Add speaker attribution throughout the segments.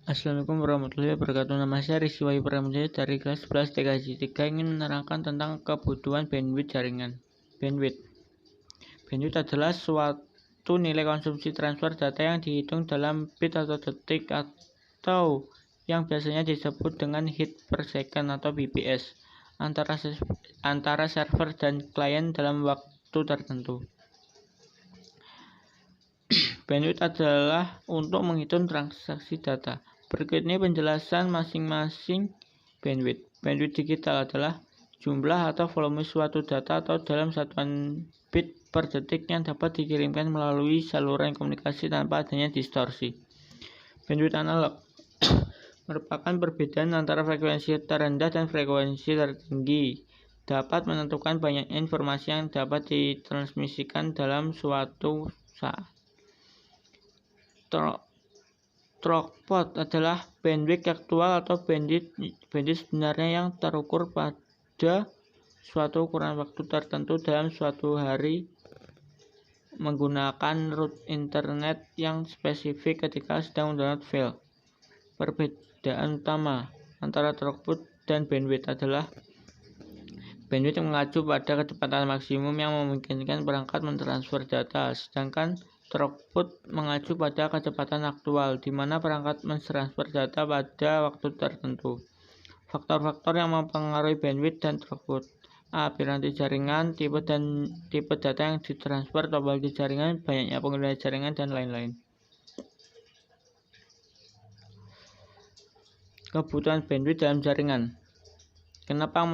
Speaker 1: Assalamualaikum warahmatullahi wabarakatuh. Nama saya Rizky Wahyu Pramudya dari kelas 11 TKJ 3 ingin menerangkan tentang kebutuhan bandwidth jaringan. Bandwidth adalah suatu nilai konsumsi transfer data yang dihitung dalam bit atau detik atau yang biasanya disebut dengan hit per second atau bps antara server dan klien dalam waktu tertentu. Bandwidth adalah untuk menghitung transaksi data. Berikut ini penjelasan masing-masing bandwidth. Bandwidth digital adalah jumlah atau volume suatu data atau dalam satuan bit per detik yang dapat dikirimkan melalui saluran komunikasi tanpa adanya distorsi. Bandwidth analog merupakan perbedaan antara frekuensi terendah dan frekuensi tertinggi. Dapat menentukan banyaknya informasi yang dapat ditransmisikan dalam suatu saat. Throughput adalah bandwidth aktual atau bandwidth sebenarnya yang terukur pada suatu ukuran waktu tertentu dalam suatu hari menggunakan route internet yang spesifik ketika sedang mendownload file. Perbedaan utama antara throughput dan bandwidth adalah bandwidth yang mengacu pada kecepatan maksimum yang memungkinkan perangkat mentransfer data, sedangkan throughput mengacu pada kecepatan aktual, di mana perangkat mentransfer data pada waktu tertentu. Faktor-faktor yang mempengaruhi bandwidth dan throughput: A. Piranti jaringan, tipe data yang ditransfer, topologi jaringan, banyaknya pengguna jaringan, dan lain-lain. Kebutuhan bandwidth dalam jaringan. Kenapa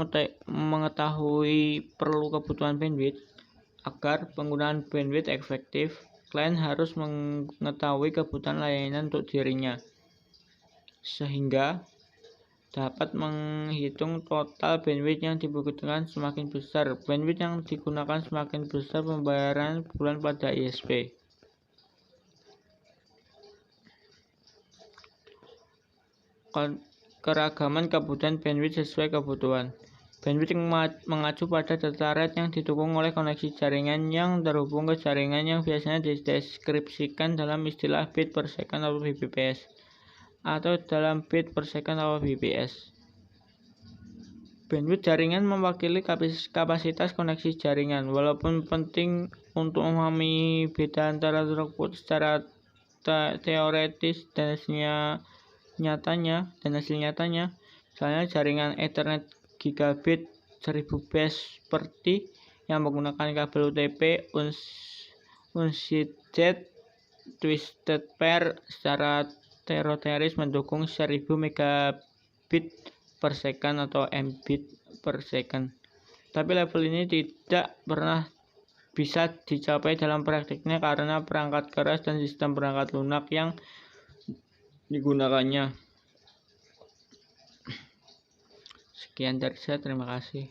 Speaker 1: mengetahui perlu kebutuhan bandwidth? Agar penggunaan bandwidth efektif, klien harus mengetahui kebutuhan layanan untuk dirinya, sehingga dapat menghitung total bandwidth yang dibutuhkan. Semakin besar bandwidth yang digunakan, semakin besar pembayaran bulan pada ISP. Keragaman kebutuhan bandwidth sesuai kebutuhan. Bandwidth yang mengacu pada data rate yang didukung oleh koneksi jaringan yang terhubung ke jaringan yang biasanya dideskripsikan dalam istilah bit per second atau bps, atau dalam bit per second atau bps. Bandwidth jaringan mewakili kapasitas koneksi jaringan. Walaupun penting untuk memahami beda antara throughput secara teoretis dan hasil nyatanya, misalnya jaringan Ethernet gigabit 1000 base per T yang menggunakan kabel UTP unshielded twisted pair secara teoretis mendukung 1000 megabit per second atau mbit per second. Tapi level ini tidak pernah bisa dicapai dalam praktiknya karena perangkat keras dan sistem perangkat lunak yang digunakannya. Sekian dari saya, terima kasih.